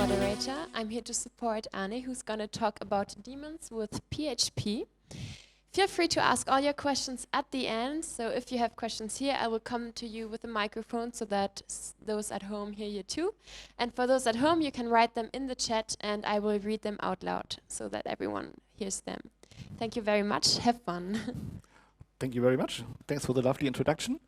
moderator. I'm here to support Arne, who's going to talk about Daemons with PHP. Feel free to ask all your questions at the end. So if you have questions here, I will come to you with a microphone so that those at home hear you too. And for those at home, you can write them in the chat and I will read them out loud so that everyone hears them. Thank you very much. Have fun. Thank you very much. Thanks for the lovely introduction.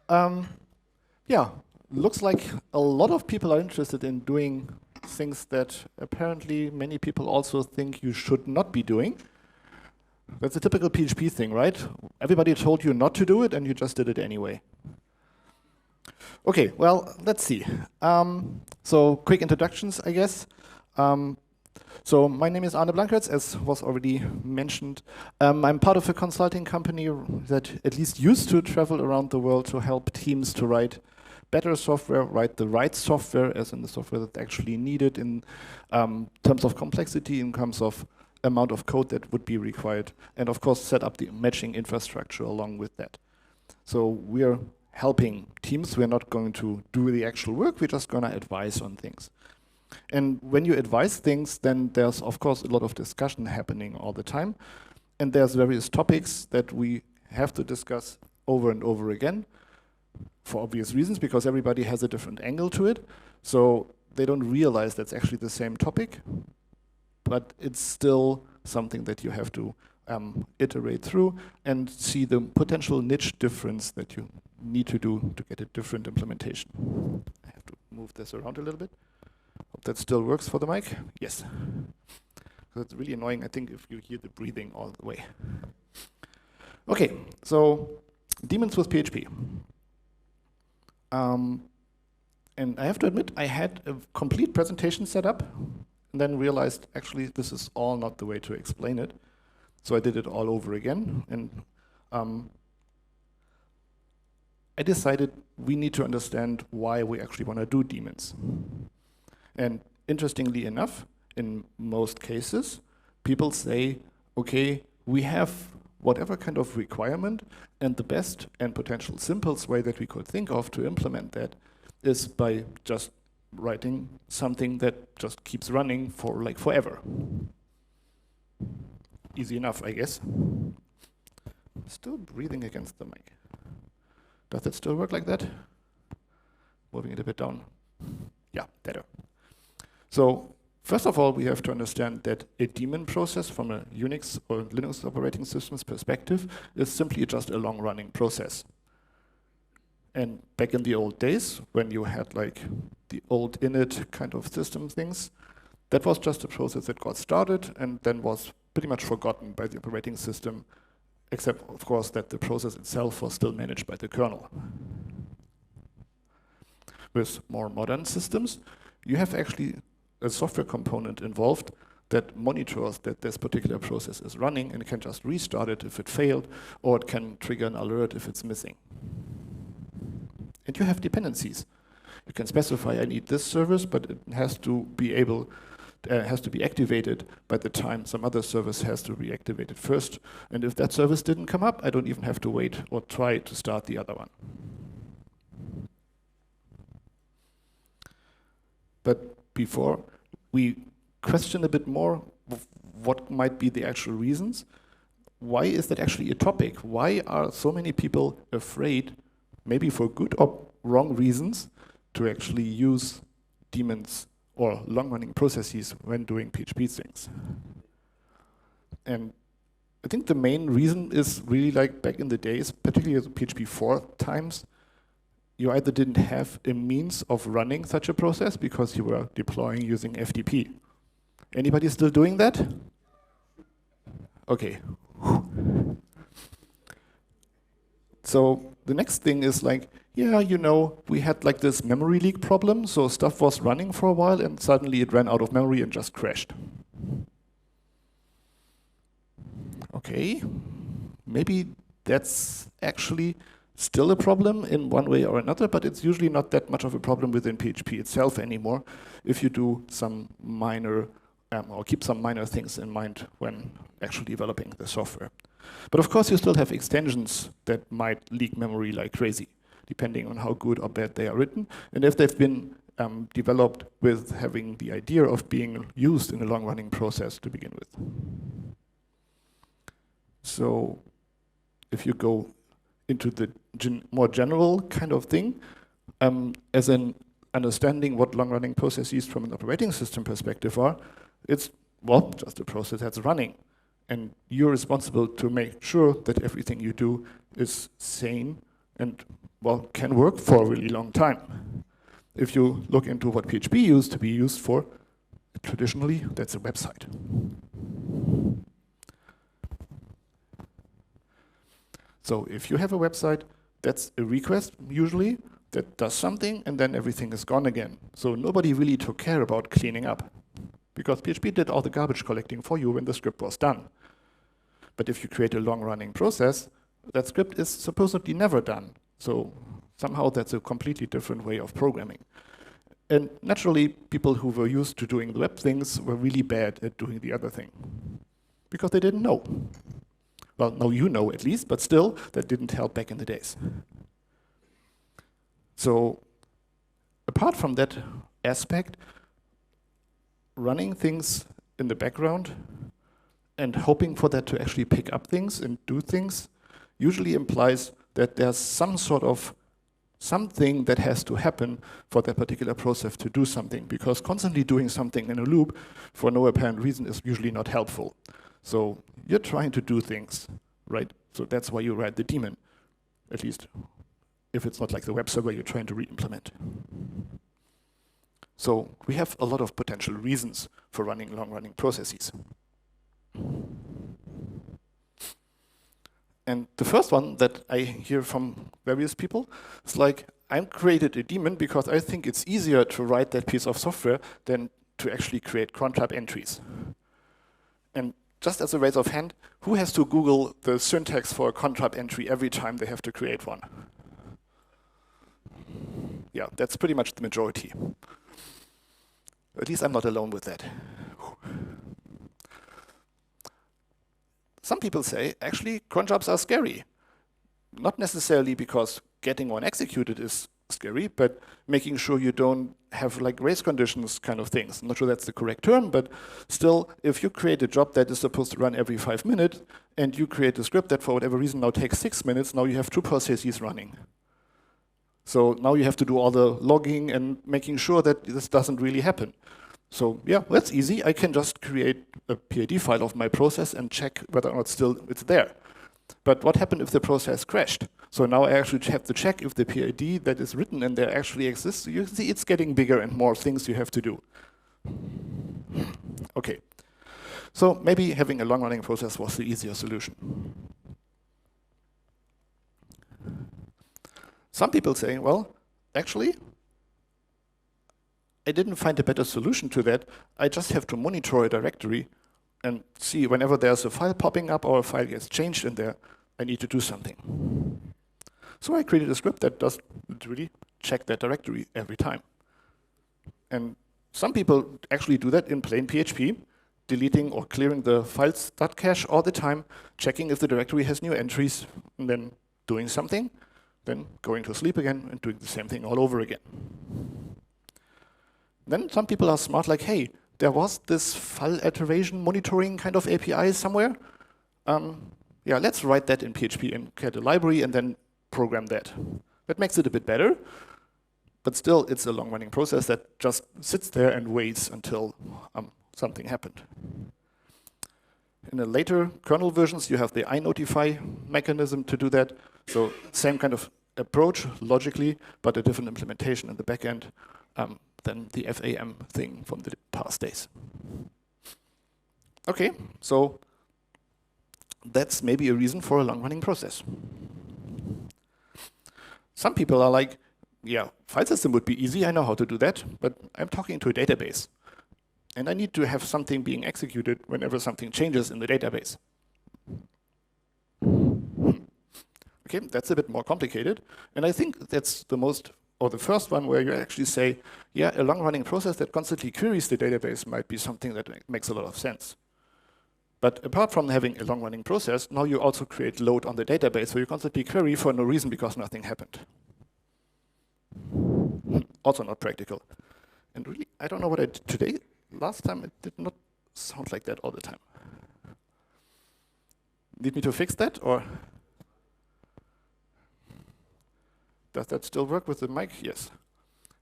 Yeah, looks like a lot of people are interested in doing things that apparently many people also think you should not be doing. That's a typical PHP thing, right? Everybody told you not to do it and you just did it anyway. Okay, well, let's see. So quick introductions, I guess. So my name is Arne Blankerts, as was already mentioned. I'm part of a consulting company that at least used to travel around the world to help teams to write better software, write the right software, as in the software that's actually needed in terms of complexity, in terms of amount of code that would be required, and of course set up the matching infrastructure along with that. So we're helping teams. We're not going to do the actual work, we're just going to advise on things. And when you advise things, then there's of course a lot of discussion happening all the time, and there's various topics that we have to discuss over and over again for obvious reasons, because everybody has a different angle to it. So they don't realize that's actually the same topic, but it's still something that you have to iterate through and see the potential niche difference that you need to do to get a different implementation. I have to move this around a little bit. Hope that still works for the mic. Yes. So it's really annoying, I think, if you hear the breathing all the way. Okay, so Daemons with PHP. And I have to admit, I had a complete presentation set up, and then realized actually this is all not the way to explain it. So I did it all over again, and I decided we need to understand why we actually want to do daemons. And interestingly enough, in most cases, people say, okay, we have whatever kind of requirement, and the best and potential simplest way that we could think of to implement that is by just writing something that just keeps running for like forever. Easy enough, I guess. Still breathing against the mic. Does it still work like that? Moving it a bit down. Yeah, better. So first of all, we have to understand that a daemon process from a Unix or Linux operating system's perspective is simply just a long-running process. And back in the old days, when you had like the old init kind of system things, that was just a process that got started and then was pretty much forgotten by the operating system, except of course that the process itself was still managed by the kernel. With more modern systems, you have actually a software component involved that monitors that this particular process is running and can just restart it if it failed, or it can trigger an alert if it's missing. And you have dependencies. You can specify I need this service, but it has to be activated by the time some other service has to be activated first. And if that service didn't come up, I don't even have to wait or try to start the other one. But before we question a bit more of what might be the actual reasons, why is that actually a topic? Why are so many people afraid, maybe for good or wrong reasons, to actually use daemons or long-running processes when doing PHP things? And I think the main reason is really like back in the days, particularly the PHP 4 times, you either didn't have a means of running such a process because you were deploying using FTP. Anybody still doing that? Okay. So the next thing is like, yeah, you know, we had like this memory leak problem, so stuff was running for a while and suddenly it ran out of memory and just crashed. Okay, maybe that's actually still a problem in one way or another, but it's usually not that much of a problem within PHP itself anymore if you do some minor, or keep some minor things in mind when actually developing the software. But of course you still have extensions that might leak memory like crazy, depending on how good or bad they are written. And if they've been developed with having the idea of being used in a long-running process to begin with. So if you go into the more general kind of thing, as an understanding what long-running processes from an operating system perspective are, it's, well, just a process that's running. And you're responsible to make sure that everything you do is sane and, well, can work for a really long time. If you look into what PHP used to be used for, traditionally, that's a website. So if you have a website, that's a request, usually, that does something, and then everything is gone again. So nobody really took care about cleaning up, because PHP did all the garbage collecting for you when the script was done. But if you create a long-running process, that script is supposedly never done. So somehow that's a completely different way of programming. And naturally, people who were used to doing the web things were really bad at doing the other thing, because they didn't know. Well, now you know at least, but still, that didn't help back in the days. So apart from that aspect, running things in the background and hoping for that to actually pick up things and do things usually implies that there's some sort of something that has to happen for that particular process to do something, because constantly doing something in a loop for no apparent reason is usually not helpful. So you're trying to do things, right? So that's why you write the daemon, at least if it's not like the web server you're trying to re-implement. So we have a lot of potential reasons for running long-running processes. And the first one that I hear from various people is like, I created a daemon because I think it's easier to write that piece of software than to actually create cron type entries. And just as a raise of hand, who has to Google the syntax for a cron type entry every time they have to create one? Yeah, that's pretty much the majority. At least I'm not alone with that. Some people say, actually, cron jobs are scary. Not necessarily because getting one executed is scary, but making sure you don't have like race conditions kind of things. I'm not sure that's the correct term, but still, if you create a job that is supposed to run every 5 minutes, and you create a script that for whatever reason now takes 6 minutes, now you have 2 processes running. So now you have to do all the logging and making sure that this doesn't really happen. So yeah, that's easy. I can just create a PID file of my process and check whether or not still it's there. But what happened if the process crashed? So now I actually have to check if the PID that is written in there actually exists. So you can see it's getting bigger and more things you have to do. Okay. So maybe having a long-running process was the easier solution. Some people say, well, actually, I didn't find a better solution to that. I just have to monitor a directory and see whenever there's a file popping up or a file gets changed in there, I need to do something. So I created a script that does literally check that directory every time. And some people actually do that in plain PHP, deleting or clearing the files.cache all the time, checking if the directory has new entries, and then doing something, then going to sleep again and doing the same thing all over again. Then some people are smart, like, hey, there was this file iteration monitoring kind of API somewhere. Yeah, let's write that in PHP and create a library and then program that. That makes it a bit better, but still it's a long-running process that just sits there and waits until something happened. In the later kernel versions, you have the iNotify mechanism to do that. So same kind of approach, logically, but a different implementation in the back end than the FAM thing from the past days. Okay, so that's maybe a reason for a long-running process. Some people are like, yeah, file system would be easy, I know how to do that, but I'm talking to a database. And I need to have something being executed whenever something changes in the database. Okay, that's a bit more complicated. And I think that's the most, or the first one where you actually say, yeah, a long-running process that constantly queries the database might be something that makes a lot of sense. But apart from having a long-running process, now you also create load on the database, so you constantly query for no reason because nothing happened. Also not practical. And really, I don't know what I did today. Last time it did not sound like that all the time. Need me to fix that, or does that still work with the mic? Yes.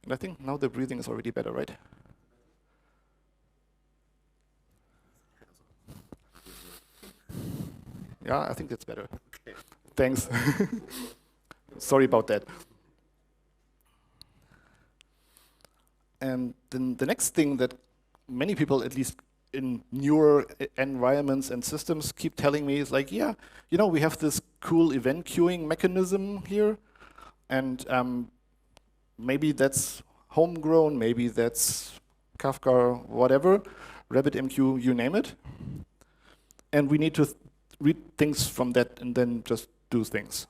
And I think now the breathing is already better, right? Yeah, I think that's better. Okay. Thanks. Sorry about that. And then the next thing that many people, at least in newer environments and systems, keep telling me is like, yeah, you know, we have this cool event queuing mechanism here, and maybe that's homegrown, maybe that's Kafka, whatever, RabbitMQ, you name it. And we need to read things from that and then just do things.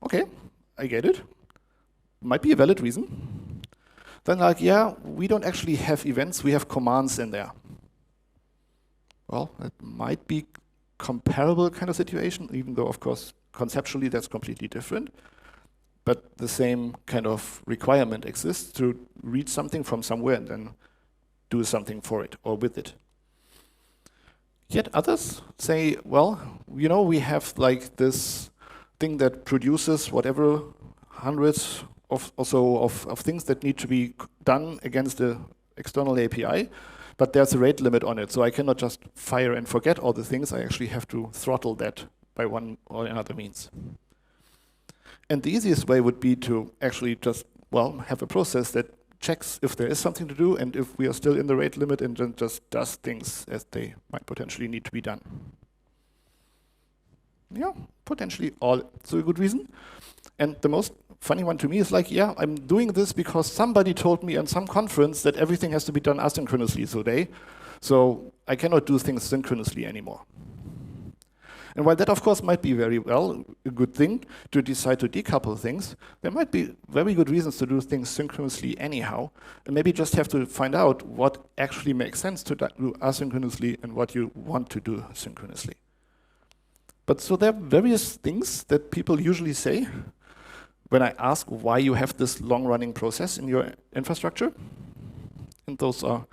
Okay, I get it. Might be a valid reason. Then like, yeah, we don't actually have events, we have commands in there. Well, that might be comparable kind of situation, even though, of course, conceptually that's completely different. But the same kind of requirement exists to read something from somewhere and then do something for it or with it. Yet others say, well, you know, we have like this thing that produces whatever hundreds of or so of things that need to be done against the external API, but there's a rate limit on it, so I cannot just fire and forget all the things. I actually have to throttle that by one or another means. And the easiest way would be to actually just, well, have a process that checks if there is something to do and if we are still in the rate limit, and then just does things as they might potentially need to be done. Yeah, potentially also a good reason. And the most funny one to me is like, yeah, I'm doing this because somebody told me on some conference that everything has to be done asynchronously today, so I cannot do things synchronously anymore. And while that, of course, might be very well a good thing to decide to decouple things, there might be very good reasons to do things synchronously anyhow, and maybe just have to find out what actually makes sense to do asynchronously and what you want to do synchronously. But so there are various things that people usually say when I ask why you have this long-running process in your infrastructure. And those are,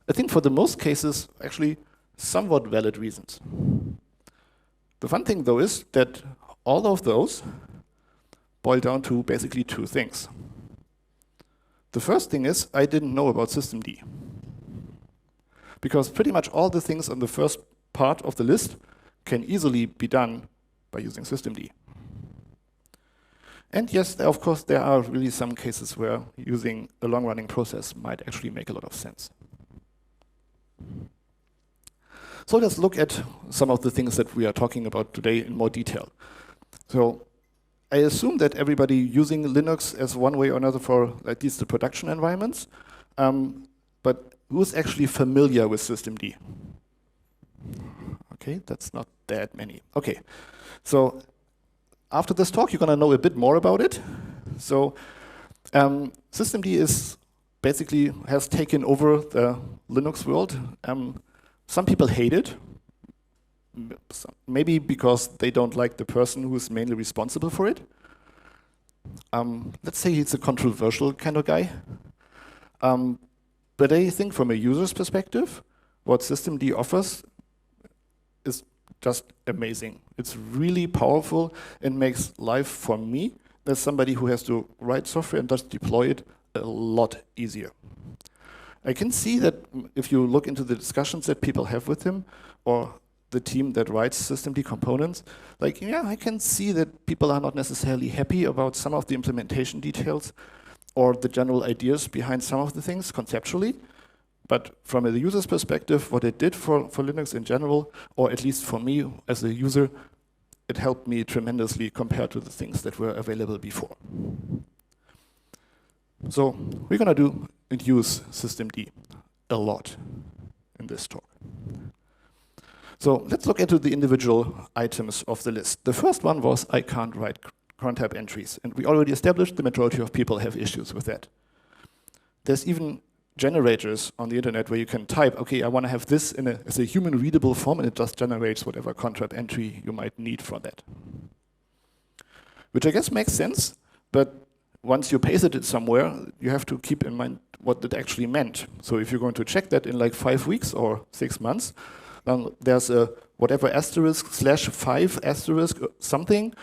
I think for the most cases, actually somewhat valid reasons. The fun thing, though, is that all of those boil down to basically two things. The first thing is I didn't know about systemd, because pretty much all the things on the first part of the list can easily be done by using systemd. And yes, of course, there are really some cases where using a long-running process might actually make a lot of sense. So let's look at some of the things that we are talking about today in more detail. So I assume that everybody using Linux as one way or another for at least the production environments, but who's actually familiar with systemd? Okay, that's not that many. Okay, so after this talk, you're going to know a bit more about it. So systemd is basically has taken over the Linux world. Some people hate it, maybe because they don't like the person who is mainly responsible for it. Let's say he's a controversial kind of guy. But I think from a user's perspective, what systemd offers is just amazing. It's really powerful and makes life for me, as somebody who has to write software and just deploy it, a lot easier. I can see that if you look into the discussions that people have with him, or the team that writes systemd components, like, yeah, I can see that people are not necessarily happy about some of the implementation details or the general ideas behind some of the things conceptually. But from a user's perspective, what it did for Linux in general, or at least for me as a user, it helped me tremendously compared to the things that were available before. So we're going to use systemd a lot in this talk. So let's look into the individual items of the list. The first one was I can't write cron type entries, and we already established the majority of people have issues with that. There's even generators on the internet where you can type, okay, I want to have this as a human readable form, and it just generates whatever cron type entry you might need for that. Which I guess makes sense, but once you pasted it somewhere, you have to keep in mind what it actually meant. So if you're going to check that in like 5 weeks or 6 months, then there's a whatever asterisk /5 asterisk something.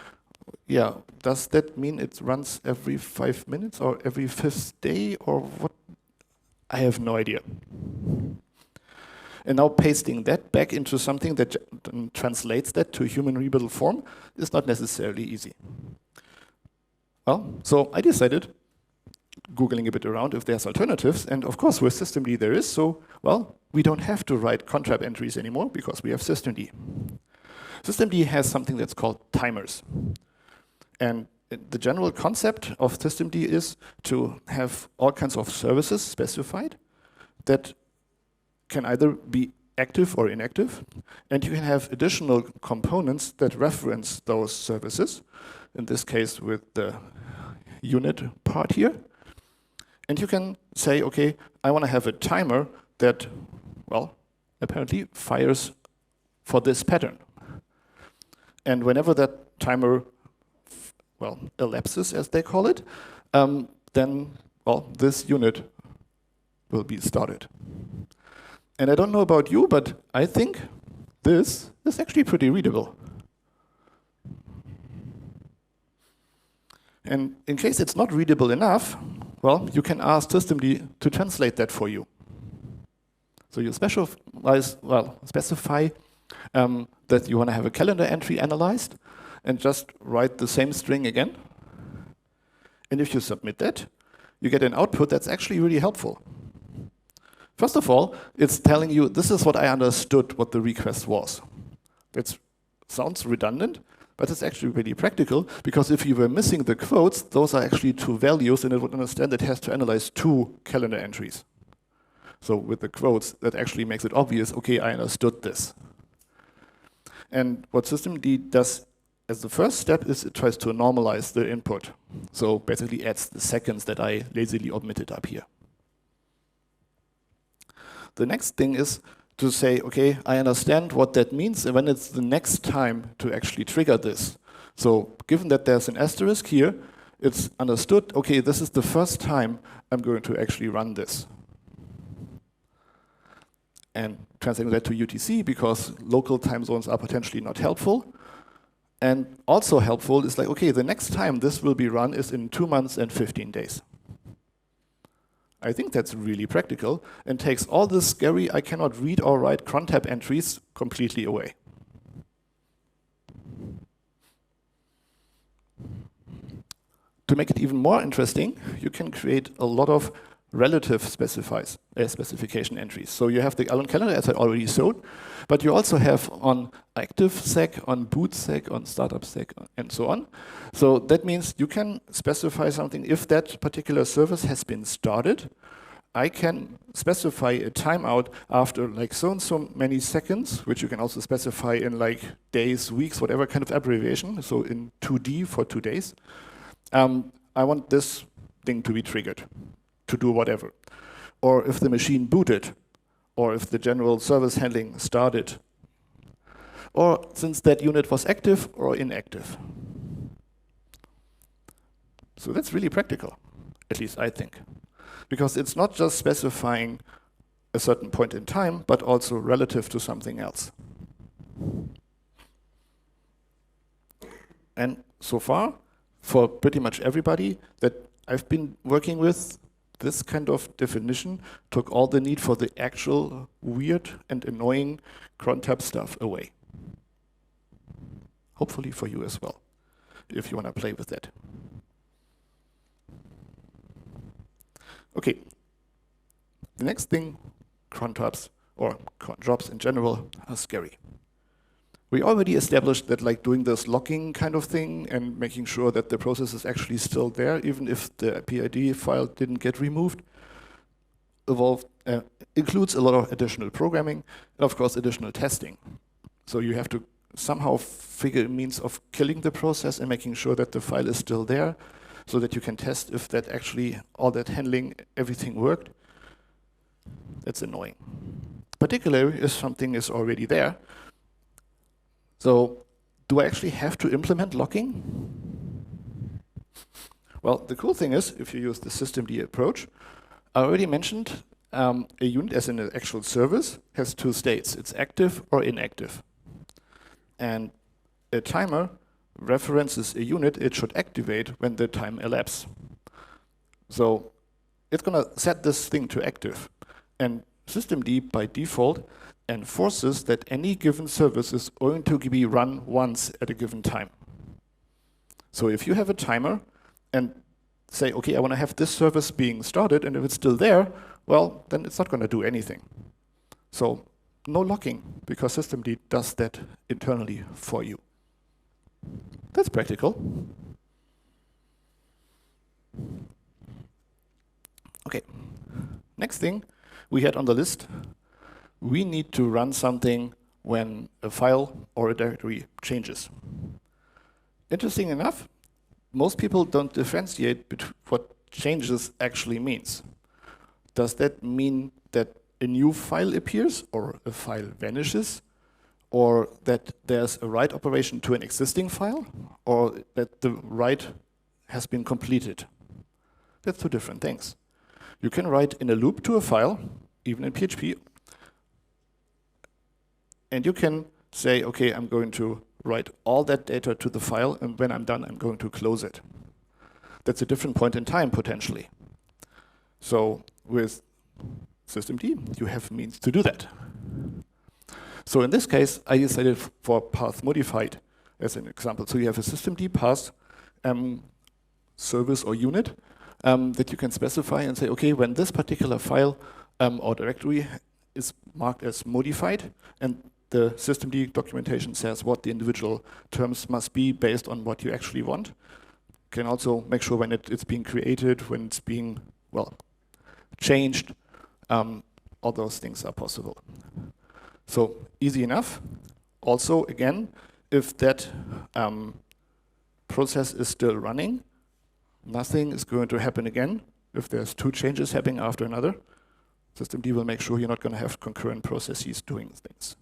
Yeah, does that mean it runs every 5 minutes or every 5th day or what? I have no idea. And now pasting that back into something that translates that to a human readable form is not necessarily easy. Well, so I decided, Googling a bit around if there's alternatives, and of course with systemd there is, so, well, we don't have to write contrap entries anymore because we have systemd. Systemd has something that's called timers. And the general concept of systemd is to have all kinds of services specified that can either be active or inactive, and you can have additional components that reference those services, in this case with the unit part here. And you can say, okay, I want to have a timer that, well, apparently fires for this pattern. And whenever that timer, well, elapses, as they call it, then, well, this unit will be started. And I don't know about you, but I think this is actually pretty readable. And in case it's not readable enough, well, you can ask systemd to translate that for you. So you specify that you want to have a calendar entry analyzed and just write the same string again. And if you submit that, you get an output that's actually really helpful. First of all, it's telling you, this is what I understood what the request was. It sounds redundant, but it's actually really practical, because if you were missing the quotes, those are actually 2 values, and it would understand it has to analyze 2 calendar entries. So with the quotes, that actually makes it obvious, okay, I understood this. And what systemd does as the first step is it tries to normalize the input. So basically adds the seconds that I lazily omitted up here. The next thing is to say, okay, I understand what that means and when it's the next time to actually trigger this. So given that there's an asterisk here, it's understood, okay, this is the first time I'm going to actually run this. And translating that to UTC, because local time zones are potentially not helpful. And also helpful is like, okay, the next time this will be run is in 2 months and 15 days. I think that's really practical and takes all this scary I cannot read or write cron tab entries completely away. To make it even more interesting, you can create a lot of relative specification entries. So you have the Allen calendar, as I already showed, but you also have on active sec, on boot sec, on startup sec, and so on. So that means you can specify something. If that particular service has been started, I can specify a timeout after like so and so many seconds, which you can also specify in like days, weeks, whatever kind of abbreviation. So in 2D for 2 days. I want this thing to be triggered to do whatever. Or if the machine booted, or if the general service handling started, or since that unit was active or inactive. So that's really practical, at least I think. Because it's not just specifying a certain point in time, but also relative to something else. And so far, for pretty much everybody that I've been working with, this kind of definition took all the need for the actual weird and annoying cron tab stuff away. Hopefully for you as well, if you want to play with that. Okay, the next thing, cron tabs or cron jobs in general are scary. We already established that like doing this locking kind of thing and making sure that the process is actually still there, even if the PID file didn't get removed, includes a lot of additional programming and of course additional testing. So you have to somehow figure a means of killing the process and making sure that the file is still there so that you can test if that actually, all that handling, everything worked. That's annoying. Particularly if something is already there. So do I actually have to implement locking? Well, the cool thing is, if you use the systemd approach, I already mentioned a unit as an actual service has two states. It's active or inactive. And a timer references a unit it should activate when the time elapses. So it's going to set this thing to active. And systemd, by default, enforces that any given service is going to be run once at a given time. So if you have a timer and say, okay, I want to have this service being started, and if it's still there, well, then it's not going to do anything. So no locking, because systemd does that internally for you. That's practical. Okay, next thing we had on the list, we need to run something when a file or a directory changes. Interesting enough, most people don't differentiate between what changes actually means. Does that mean that a new file appears or a file vanishes, or that there's a write operation to an existing file, or that the write has been completed? That's two different things. You can write in a loop to a file, even in PHP, and you can say, okay, I'm going to write all that data to the file, and when I'm done, I'm going to close it. That's a different point in time, potentially. So with systemd, you have means to do that. So in this case, I decided for path modified as an example. So you have a systemd path service or unit that you can specify and say, okay, when this particular file or directory is marked as modified, and the systemd documentation says what the individual terms must be based on what you actually want. You can also make sure when it's being created, when it's being, well, changed. All those things are possible. So easy enough. Also, again, if that process is still running, nothing is going to happen again. If there's two changes happening after another, systemd will make sure you're not going to have concurrent processes doing things.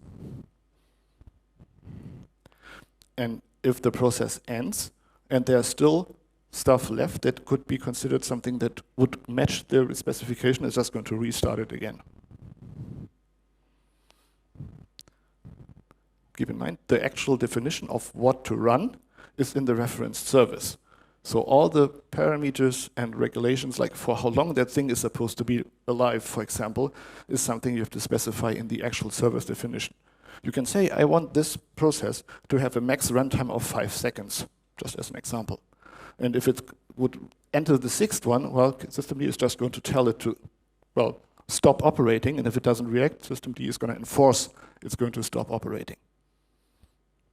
And if the process ends and there's still stuff left that could be considered something that would match the specification, it's just going to restart it again. Keep in mind, the actual definition of what to run is in the referenced service. So all the parameters and regulations, like for how long that thing is supposed to be alive, for example, is something you have to specify in the actual service definition. You can say, I want this process to have a max runtime of 5 seconds, just as an example. And if it would enter the sixth one, well, systemd is just going to tell it to, well, stop operating, and if it doesn't react, systemd is going to enforce it's going to stop operating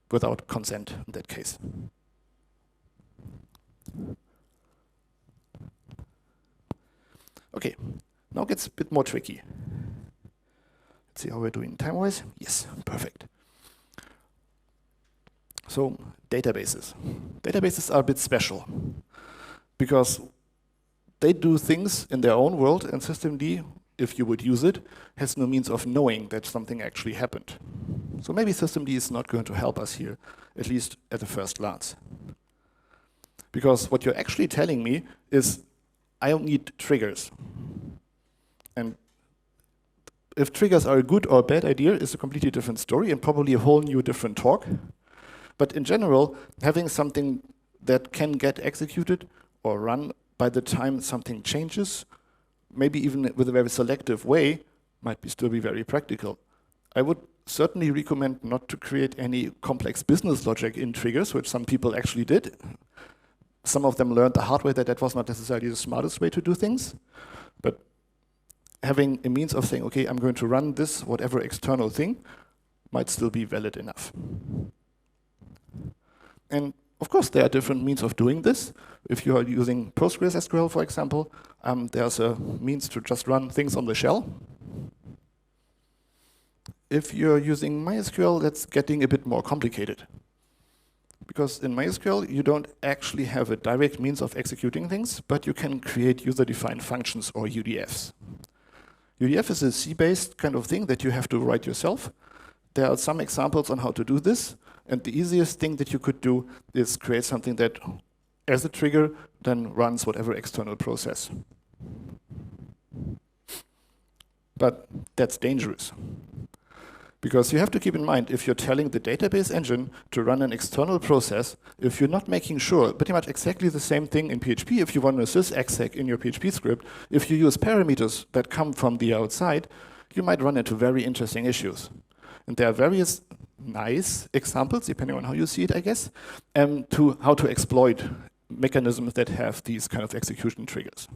without consent in that case. Okay, now it gets a bit more tricky. Let's see how we're doing time-wise. Yes, perfect. So, databases. Databases are a bit special because they do things in their own world, and systemd, if you would use it, has no means of knowing that something actually happened. So maybe systemd is not going to help us here, at least at the first glance. Because what you're actually telling me is, I don't need triggers. And if triggers are a good or a bad idea is a completely different story and probably a whole new different talk. But in general, having something that can get executed or run by the time something changes, maybe even with a very selective way, might still be very practical. I would certainly recommend not to create any complex business logic in triggers, which some people actually did. Some of them learned the hard way that that was not necessarily the smartest way to do things. But having a means of saying, okay, I'm going to run this, whatever external thing, might still be valid enough. And of course, there are different means of doing this. If you are using PostgreSQL, for example, there's a means to just run things on the shell. If you're using MySQL, that's getting a bit more complicated. Because in MySQL, you don't actually have a direct means of executing things, but you can create user-defined functions or UDFs. UDF is a C-based kind of thing that you have to write yourself. There are some examples on how to do this, and the easiest thing that you could do is create something that as a trigger, then runs whatever external process. But that's dangerous. Because you have to keep in mind, if you're telling the database engine to run an external process, if you're not making sure, pretty much exactly the same thing in PHP, if you run a sysexec in your PHP script, if you use parameters that come from the outside, you might run into very interesting issues. And there are various nice examples, depending on how you see it, I guess, to how to exploit mechanisms that have these kind of execution triggers.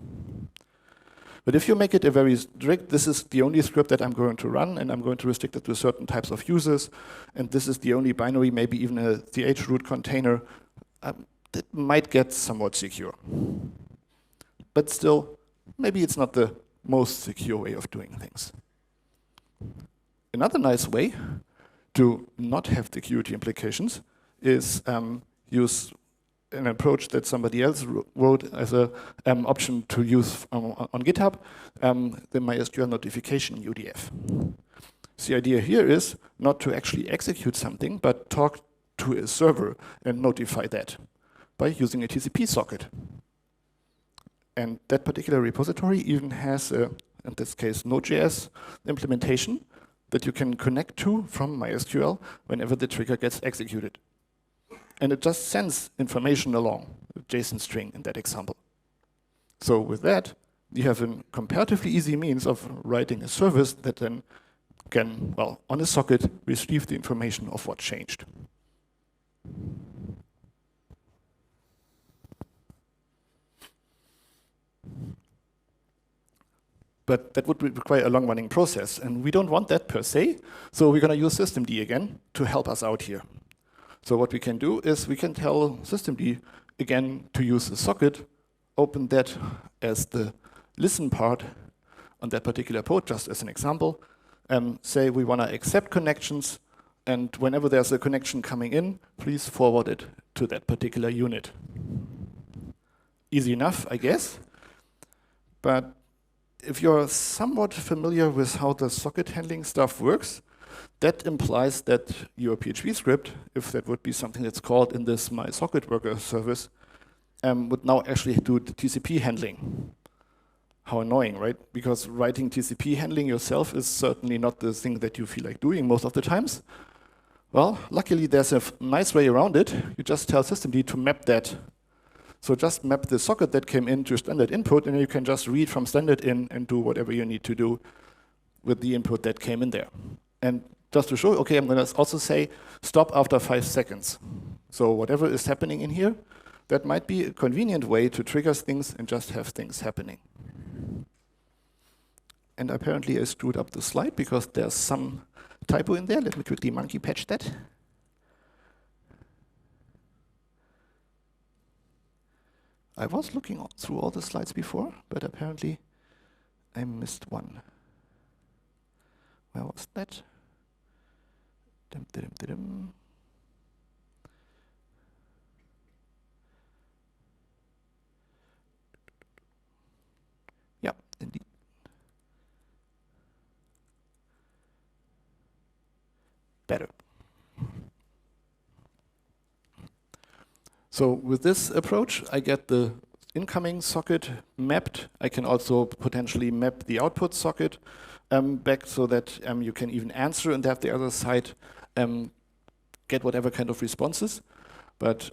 But if you make it a very strict, this is the only script that I'm going to run, and I'm going to restrict it to certain types of users, and this is the only binary, maybe even a chroot container, that might get somewhat secure. But still, maybe it's not the most secure way of doing things. Another nice way to not have security implications is use an approach that somebody else wrote as an option to use on GitHub, the MySQL notification UDF. So the idea here is not to actually execute something, but talk to a server and notify that by using a TCP socket. And that particular repository even has, in this case, Node.js implementation that you can connect to from MySQL whenever the trigger gets executed. And it just sends information along, a JSON string in that example. So with that, you have a comparatively easy means of writing a service that then can, well, on a socket, retrieve the information of what changed. But that would require a long-running process, and we don't want that per se, so we're going to use systemd again to help us out here. So what we can do is we can tell systemd again to use the socket, open that as the listen part on that particular port, just as an example, and say we want to accept connections, and whenever there's a connection coming in, please forward it to that particular unit. Easy enough, I guess. But if you're somewhat familiar with how the socket handling stuff works, that implies that your PHP script, if that would be something that's called in this my socket worker service, would now actually do the TCP handling. How annoying, right? Because writing TCP handling yourself is certainly not the thing that you feel like doing most of the times. Well, luckily there's a nice way around it. You just tell systemd to map that. So just map the socket that came in to standard input, and then you can just read from standard in and do whatever you need to do with the input that came in there. And just to show, okay, I'm going to also say stop after 5 seconds. So whatever is happening in here, that might be a convenient way to trigger things and just have things happening. And apparently I screwed up the slide because there's some typo in there. Let me quickly monkey patch that. I was looking through all the slides before, but apparently I missed one. Where was that? Yeah, indeed. Better. So with this approach, I get the incoming socket mapped. I can also potentially map the output socket back so that you can even answer and have the other side get whatever kind of responses. But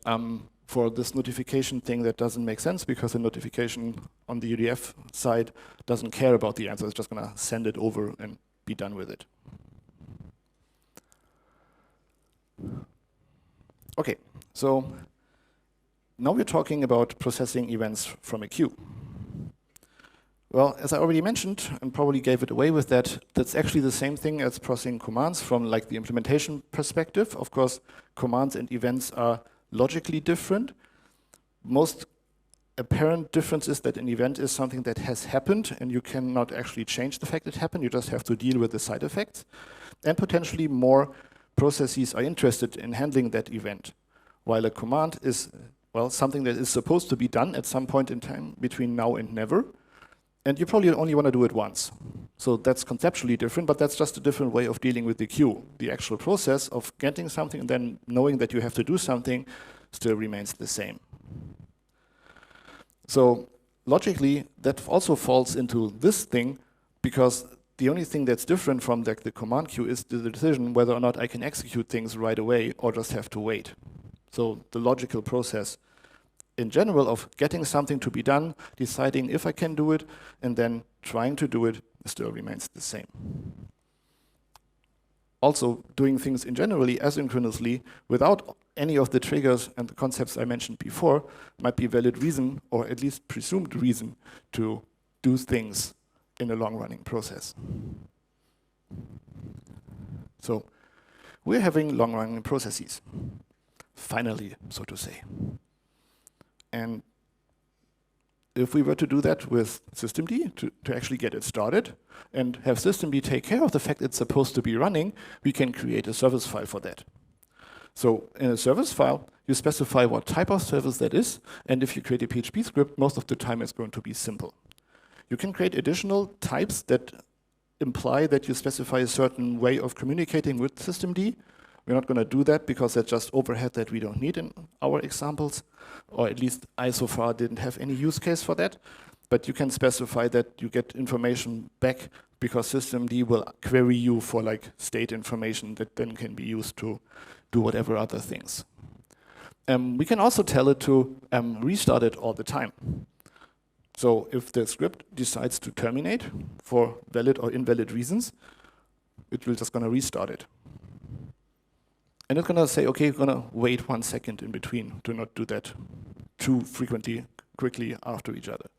for this notification thing, that doesn't make sense because the notification on the UDF side doesn't care about the answer. It's just going to send it over and be done with it. Okay, so now we're talking about processing events from a queue. Well, as I already mentioned, and probably gave it away with that, that's actually the same thing as processing commands from like the implementation perspective. Of course, commands and events are logically different. Most apparent difference is that an event is something that has happened, and you cannot actually change the fact it happened. You just have to deal with the side effects. And potentially more processes are interested in handling that event, while a command is, well, something that is supposed to be done at some point in time between now and never. And you probably only want to do it once. So that's conceptually different, but that's just a different way of dealing with the queue. The actual process of getting something and then knowing that you have to do something still remains the same. So logically, that also falls into this thing, because the only thing that's different from the command queue is the decision whether or not I can execute things right away or just have to wait. So the logical process in general of getting something to be done, deciding if I can do it, and then trying to do it still remains the same. Also, doing things in generally asynchronously without any of the triggers and the concepts I mentioned before might be a valid reason, or at least presumed reason, to do things in a long-running process. So we're having long-running processes, finally, so to say. And if we were to do that with systemd to actually get it started and have systemd take care of the fact it's supposed to be running, we can create a service file for that. So in a service file, you specify what type of service that is, and if you create a PHP script, most of the time it's going to be simple. You can create additional types that imply that you specify a certain way of communicating with systemd. We're not going to do that because that's just overhead that we don't need in our examples, or at least I so far didn't have any use case for that. But you can specify that you get information back because systemd will query you for like state information that then can be used to do whatever other things. We can also tell it to restart it all the time. So if the script decides to terminate for valid or invalid reasons, it will just going to restart it. And it's going to say, okay, we're going to wait 1 second in between to not do that too frequently, quickly after each other.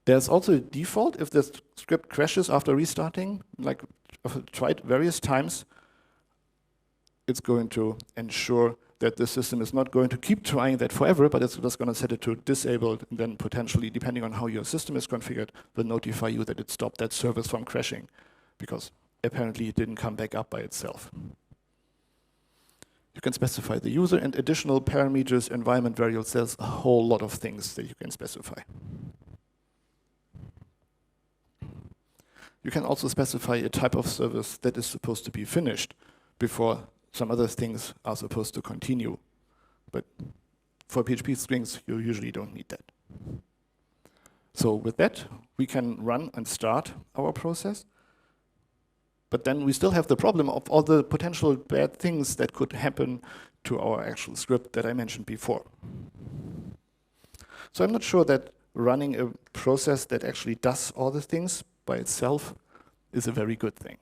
There's also a default if the script crashes after restarting, like I've tried various times, it's going to ensure that the system is not going to keep trying that forever, but it's just going to set it to disabled, and then potentially, depending on how your system is configured, will notify you that it stopped that service from crashing, because apparently it didn't come back up by itself. You can specify the user and additional parameters, environment variables. There's a whole lot of things that you can specify. You can also specify a type of service that is supposed to be finished before some other things are supposed to continue. But for PHP strings, you usually don't need that. So with that, we can run and start our process. But then we still have the problem of all the potential bad things that could happen to our actual script that I mentioned before. So I'm not sure that running a process that actually does all the things by itself is a very good thing.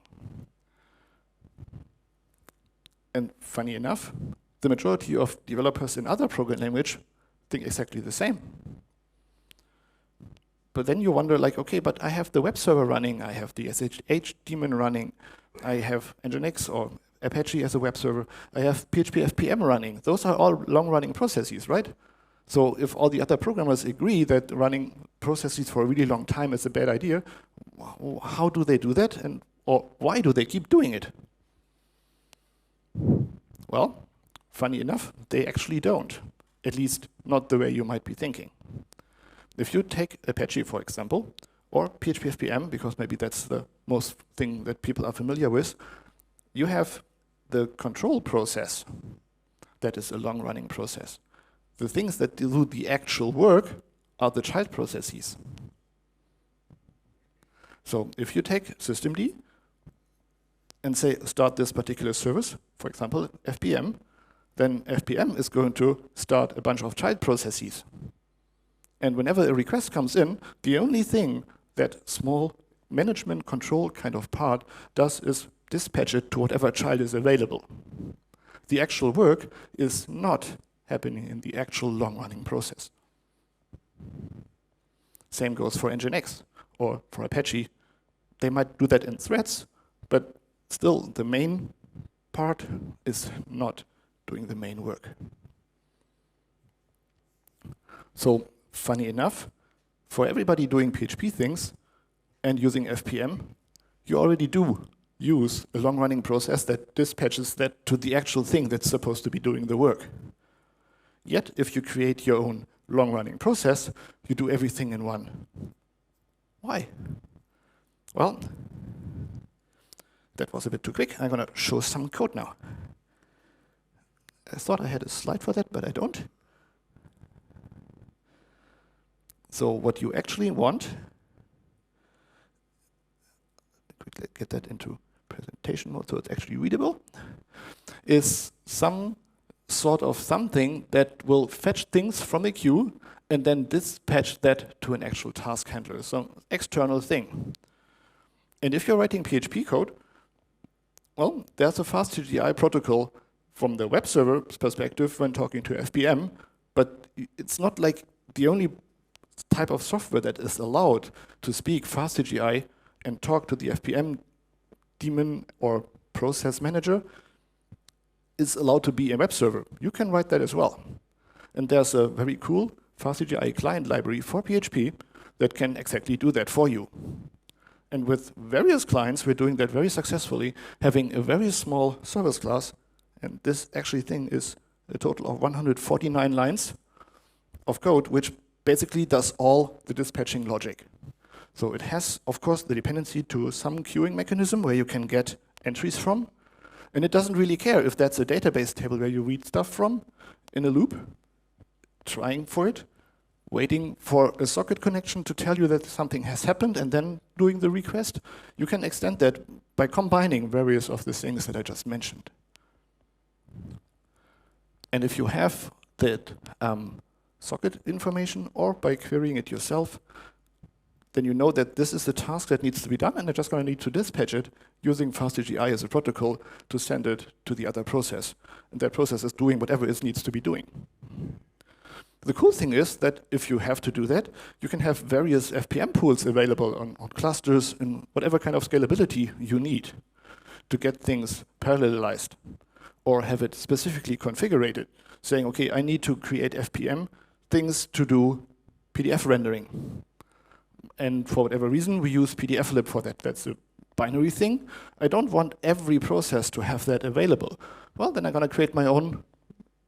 And funny enough, the majority of developers in other programming languages think exactly the same. But then you wonder, like, okay, but I have the web server running, I have the SSH daemon running, I have Nginx or Apache as a web server, I have PHP FPM running. Those are all long-running processes, right? So if all the other programmers agree that running processes for a really long time is a bad idea, how do they do that? Or why do they keep doing it? Well, funny enough, they actually don't. At least not the way you might be thinking. If you take Apache, for example, or PHP FPM, because maybe that's the most thing that people are familiar with, you have the control process. That is a long-running process. The things that do the actual work are the child processes. So if you take systemd and say, start this particular service, for example, FPM, then FPM is going to start a bunch of child processes. And whenever a request comes in, the only thing that small management control kind of part does is dispatch it to whatever child is available. The actual work is not happening in the actual long-running process. Same goes for Nginx or for Apache. They might do that in threads, but still the main part is not doing the main work. So funny enough, for everybody doing PHP things and using FPM, you already do use a long-running process that dispatches that to the actual thing that's supposed to be doing the work. Yet, if you create your own long-running process, you do everything in one. Why? Well, that was a bit too quick. I'm going to show some code now. I thought I had a slide for that, but I don't. So what you actually want, quickly get that into presentation mode so it's actually readable, is some sort of something that will fetch things from the queue and then dispatch that to an actual task handler, some external thing. And if you're writing PHP code, well, there's a fast CGI protocol from the web server's perspective when talking to FPM, but it's not like the only type of software that is allowed to speak fast CGI and talk to the FPM daemon or process manager is allowed to be a web server. You can write that as well. And there's a very cool fast CGI client library for PHP that can exactly do that for you. And with various clients, we're doing that very successfully, having a very small service class. And this actually thing is a total of 149 lines of code, which basically does all the dispatching logic. So it has, of course, the dependency to some queuing mechanism where you can get entries from. And it doesn't really care if that's a database table where you read stuff from in a loop, trying for it, waiting for a socket connection to tell you that something has happened, and then doing the request. You can extend that by combining various of the things that I just mentioned. And if you have that socket information, or by querying it yourself, then you know that this is the task that needs to be done, and they're just going to need to dispatch it using FastCGI as a protocol to send it to the other process. And that process is doing whatever it needs to be doing. The cool thing is that if you have to do that, you can have various FPM pools available on clusters and whatever kind of scalability you need to get things parallelized, or have it specifically configured, saying, okay, I need to create FPM things to do PDF rendering. And for whatever reason, we use PDFlib for that. That's a binary thing. I don't want every process to have that available. Well, then I'm going to create my own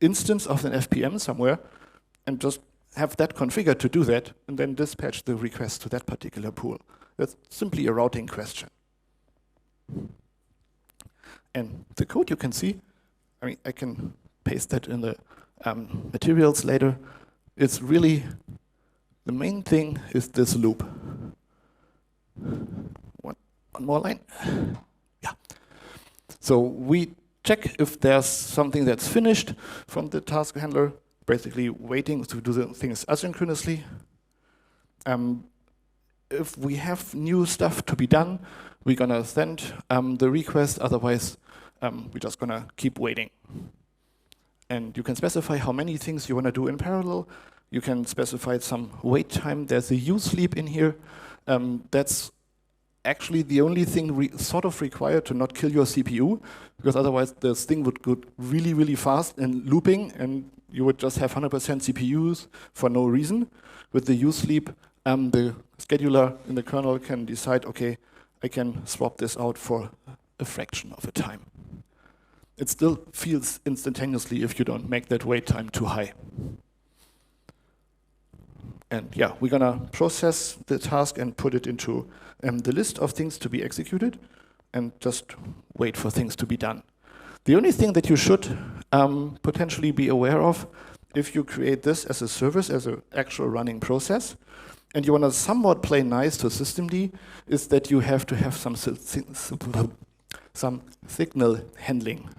instance of an FPM somewhere and just have that configured to do that, and then dispatch the request to that particular pool. That's simply a routing question. And the code you can see, I mean, I can paste that in the materials later. It's really, the main thing is this loop. One more line. Yeah. So we check if there's something that's finished from the task handler, basically waiting to do the things asynchronously. If we have new stuff to be done, we're gonna send the request, otherwise we're just gonna keep waiting. And you can specify how many things you wanna do in parallel. You can specify some wait time. There's a usleep in here. That's actually the only thing sort of required to not kill your CPU, because otherwise this thing would go really, really fast and looping, and you would just have 100% CPUs for no reason. With the usleep, the scheduler in the kernel can decide, okay, I can swap this out for a fraction of a time. It still feels instantaneously if you don't make that wait time too high. And yeah, we're gonna process the task and put it into the list of things to be executed, and just wait for things to be done. The only thing that you should potentially be aware of, if you create this as a service, as an actual running process, and you want to somewhat play nice to systemd, is that you have to have some signal handling.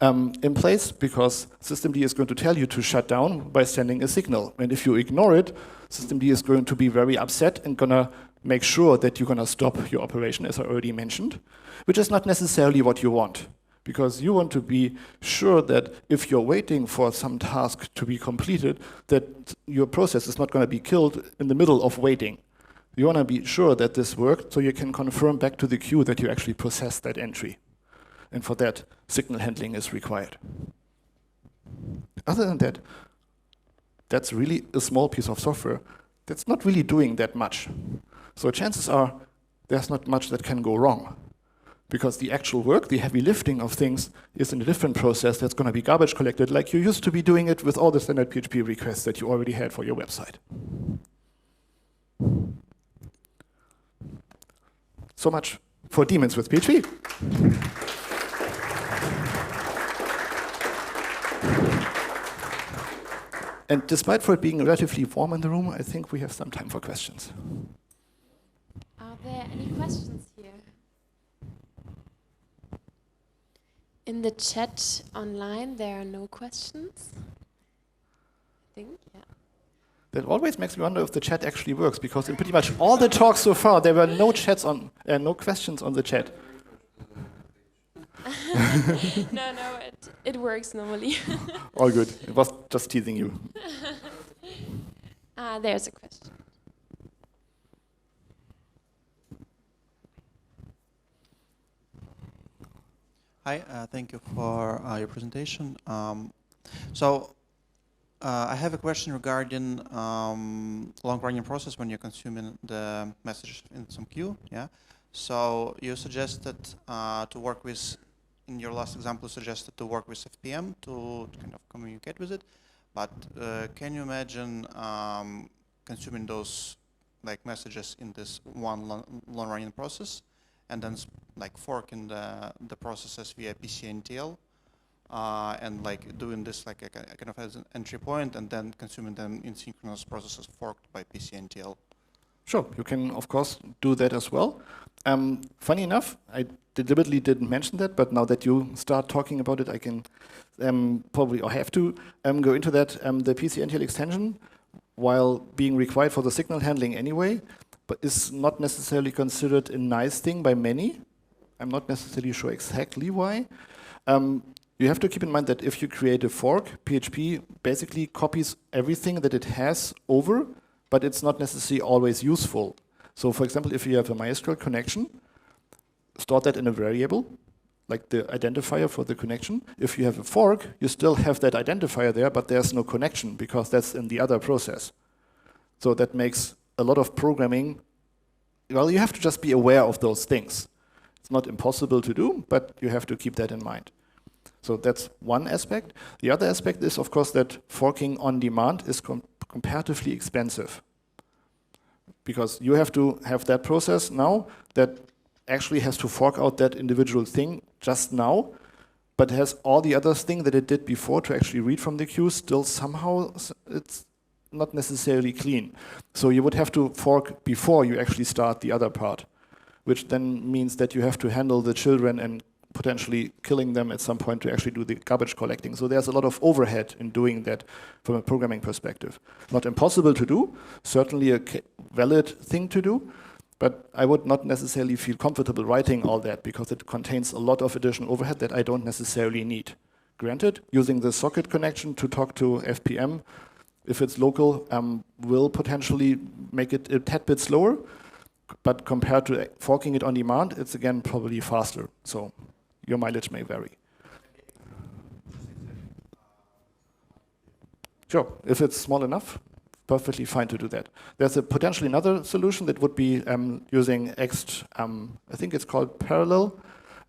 In place, because systemd is going to tell you to shut down by sending a signal. And if you ignore it, systemd is going to be very upset and gonna make sure that you're gonna stop your operation, as I already mentioned, which is not necessarily what you want, because you want to be sure that if you're waiting for some task to be completed, that your process is not gonna be killed in the middle of waiting. You wanna be sure that this worked, so you can confirm back to the queue that you actually processed that entry. And for that, signal handling is required. Other than that, that's really a small piece of software that's not really doing that much. So chances are there's not much that can go wrong, because the actual work, the heavy lifting of things, is in a different process that's going to be garbage collected, like you used to be doing it with all the standard PHP requests that you already had for your website. So much for Daemons with PHP. And despite for it being relatively warm in the room, I think we have some time for questions. Are there any questions here? In the chat online, there are no questions. I think, yeah. That always makes me wonder if the chat actually works, because in pretty much all the talks so far, there were no no questions on the chat. No, it works normally. All good. It was just teasing you. There's a question. Hi, thank you for your presentation. I have a question regarding long-running process when you're consuming the messages in some queue. Yeah. So you suggested to work with, in your last example, suggested to work with FPM to kind of communicate with it. But can you imagine consuming those like messages in this one long-running process, and then like forking the processes via PCNTL, and like doing this like a kind of as an entry point, and then consuming them in synchronous processes forked by PCNTL? Sure, you can of course do that as well. Funny enough, I deliberately didn't mention that, but now that you start talking about it, I can probably, or have to, go into that. The PCNTL extension, while being required for the signal handling anyway, but is not necessarily considered a nice thing by many. I'm not necessarily sure exactly why. You have to keep in mind that if you create a fork, PHP basically copies everything that it has over, but it's not necessarily always useful. So for example, if you have a MySQL connection, store that in a variable, like the identifier for the connection. If you have a fork, you still have that identifier there, but there's no connection because that's in the other process. So that makes a lot of programming, well, you have to just be aware of those things. It's not impossible to do, but you have to keep that in mind. So that's one aspect. The other aspect is, of course, that forking on demand is comparatively expensive, because you have to have that process now that actually has to fork out that individual thing just now, but has all the other things that it did before to actually read from the queue still somehow, it's not necessarily clean. So you would have to fork before you actually start the other part, which then means that you have to handle the children and potentially killing them at some point to actually do the garbage collecting. So there's a lot of overhead in doing that from a programming perspective. Not impossible to do, certainly a valid thing to do, but I would not necessarily feel comfortable writing all that because it contains a lot of additional overhead that I don't necessarily need. Granted, using the socket connection to talk to FPM, if it's local, will potentially make it a tad bit slower, but compared to forking it on demand, it's again probably faster. So your mileage may vary. Sure, if it's small enough, perfectly fine to do that. There's a potentially another solution that would be using I think it's called parallel,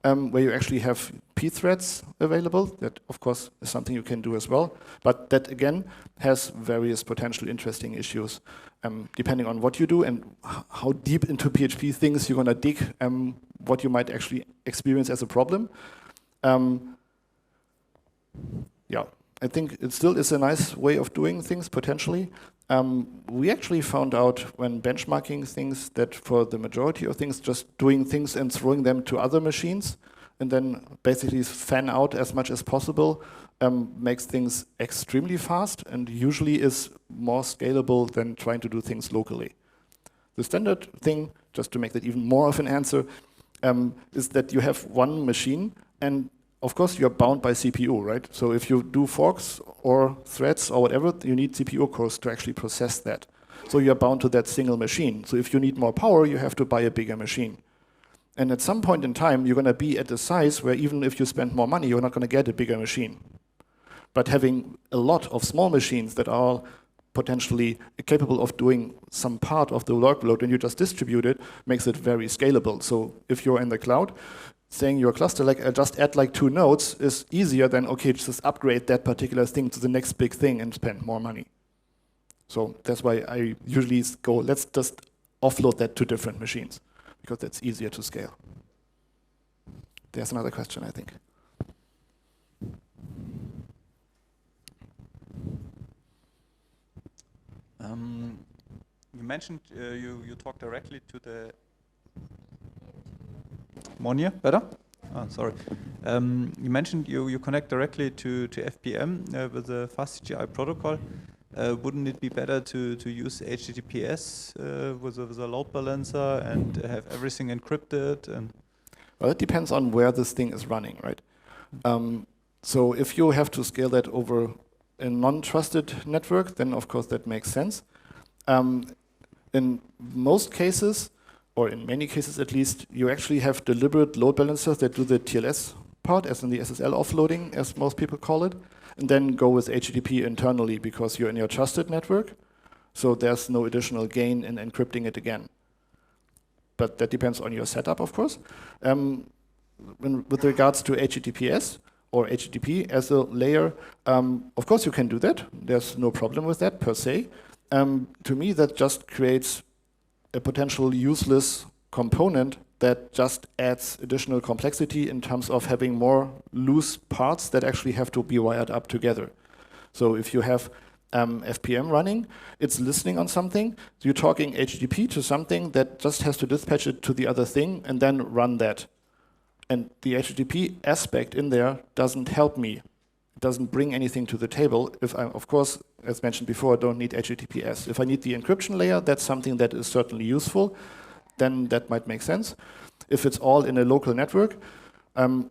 where you actually have p-threads available. That, of course, is something you can do as well. But that, again, has various potential interesting issues, depending on what you do and how deep into PHP things you're going to dig, what you might actually experience as a problem. Yeah, I think it still is a nice way of doing things, potentially. We actually found out when benchmarking things that for the majority of things, just doing things and throwing them to other machines and then basically fan out as much as possible makes things extremely fast and usually is more scalable than trying to do things locally. The standard thing, just to make that even more of an answer, is that you have one machine and of course, you're bound by CPU, right? So if you do forks or threads or whatever, you need CPU cores to actually process that. So you're bound to that single machine. So if you need more power, you have to buy a bigger machine. And at some point in time, you're going to be at a size where even if you spend more money, you're not going to get a bigger machine. But having a lot of small machines that are potentially capable of doing some part of the workload and you just distribute it makes it very scalable. So if you're in the cloud, saying your cluster, like just add like 2 nodes is easier than, okay, just upgrade that particular thing to the next big thing and spend more money. So that's why I usually go, let's just offload that to different machines because that's easier to scale. There's another question, I think. You mentioned you talk directly to the Monia, better? Oh, sorry. You mentioned you connect directly to FPM with the fastCGI protocol. Wouldn't it be better to use HTTPS with a load balancer and have everything encrypted? And well, it depends on where this thing is running, right? So if you have to scale that over a non-trusted network, then of course that makes sense. In most cases, or in many cases at least, you actually have deliberate load balancers that do the TLS part, as in the SSL offloading, as most people call it, and then go with HTTP internally because you're in your trusted network. So there's no additional gain in encrypting it again. But that depends on your setup, of course. With regards to HTTPS or HTTP as a layer, of course you can do that. There's no problem with that per se. To me, that just creates a potential useless component that just adds additional complexity in terms of having more loose parts that actually have to be wired up together. So if you have FPM running, it's listening on something, you're talking HTTP to something that just has to dispatch it to the other thing and then run that. And the HTTP aspect in there doesn't help me. It doesn't bring anything to the table if I, of course, as mentioned before, don't need HTTPS. If I need the encryption layer, that's something that is certainly useful, then that might make sense. If it's all in a local network,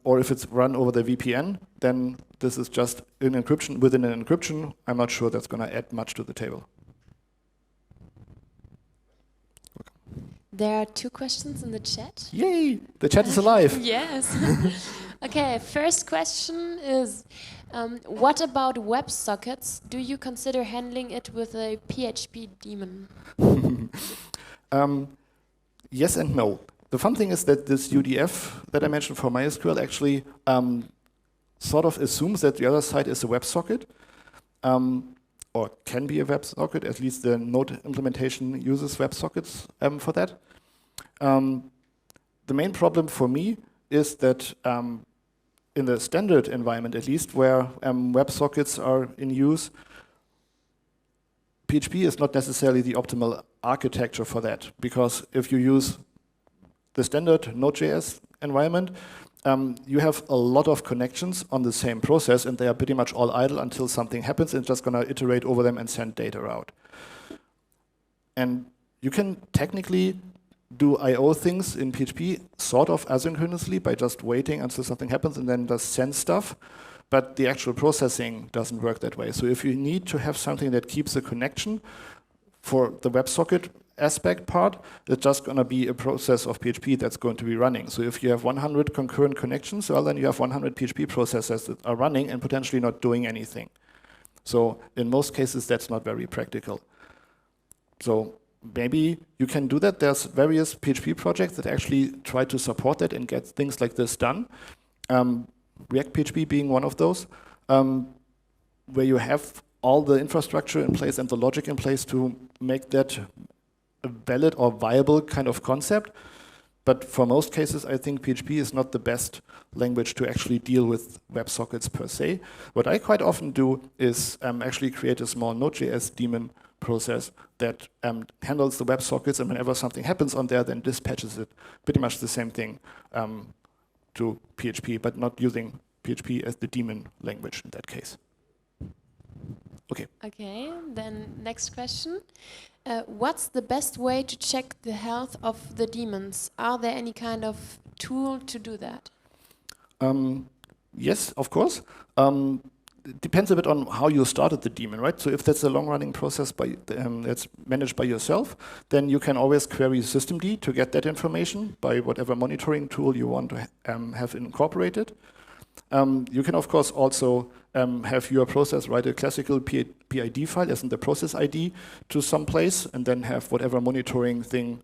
or if it's run over the VPN, then this is just an encryption within an encryption. I'm not sure that's going to add much to the table. There are 2 questions in the chat. Yay! The chat is alive. Yes. Okay, first question is, what about WebSockets? Do you consider handling it with a PHP daemon? Yes and no. The fun thing is that this UDF that I mentioned for MySQL actually sort of assumes that the other side is a WebSocket, or can be a WebSocket. At least the Node implementation uses WebSockets for that. The main problem for me is that in the standard environment, at least, where WebSockets are in use, PHP is not necessarily the optimal architecture for that, because if you use the standard Node.js environment, you have a lot of connections on the same process, and they are pretty much all idle until something happens, and it's just going to iterate over them and send data out. And you can technically do I/O things in PHP sort of asynchronously by just waiting until something happens and then just send stuff. But the actual processing doesn't work that way. So if you need to have something that keeps a connection for the WebSocket aspect part, it's just going to be a process of PHP that's going to be running. So if you have 100 concurrent connections, well, then you have 100 PHP processes that are running and potentially not doing anything. So in most cases, that's not very practical. So maybe you can do that. There's various PHP projects that actually try to support that and get things like this done. React PHP being one of those, where you have all the infrastructure in place and the logic in place to make that a valid or viable kind of concept. But for most cases, I think PHP is not the best language to actually deal with WebSockets per se. What I quite often do is actually create a small Node.js daemon process that handles the WebSockets, and whenever something happens on there, then dispatches it. Pretty much the same thing to PHP, but not using PHP as the daemon language in that case. Okay. Okay, then next question. What's the best way to check the health of the daemons? Are there any kind of tool to do that? Yes, of course. It depends a bit on how you started the daemon, right? So if that's a long-running process that's managed by yourself, then you can always query systemd to get that information by whatever monitoring tool you want to have incorporated. You can, of course, also have your process write a classical PID file, as in the process ID, to some place, and then have whatever monitoring thing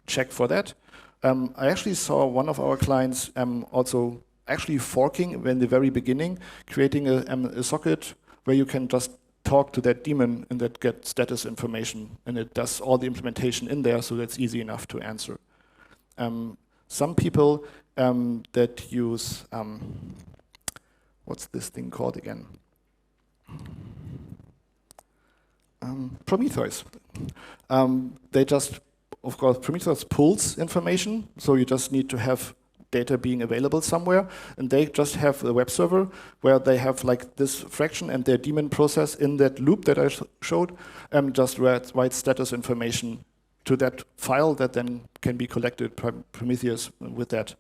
check for that. I actually saw one of our clients also actually forking in the very beginning, creating a socket where you can just talk to that daemon and that get status information, and it does all the implementation in there, so that's easy enough to answer. Some people that use, what's this thing called again? Prometheus. They just, of course, Prometheus pulls information, so you just need to have data being available somewhere, and they just have a web server where they have like this fraction and their daemon process in that loop that I showed, just write status information to that file that then can be collected. Prometheus with that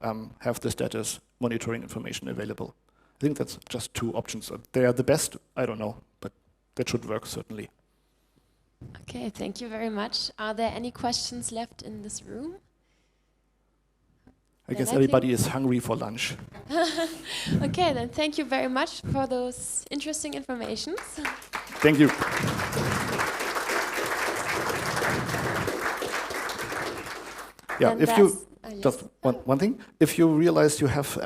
have the status monitoring information available. I think that's just two options. They are the best, I don't know, but that should work certainly. Okay, thank you very much. Are there any questions left in this room? I guess everybody is hungry for lunch. Okay, then thank you very much for those interesting informations. Thank you. Yeah, And if you, yes. just one thing, if you realize you have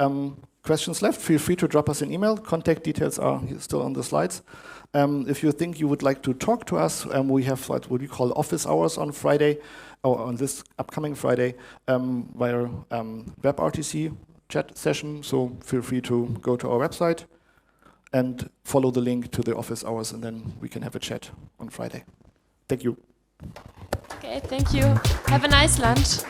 questions left, feel free to drop us an email. Contact details are still on the slides. If you think you would like to talk to us, we have what we call office hours on Friday, or on this upcoming Friday, via WebRTC chat session. So feel free to go to our website and follow the link to the office hours, and then we can have a chat on Friday. Thank you. Okay, thank you. Have a nice lunch.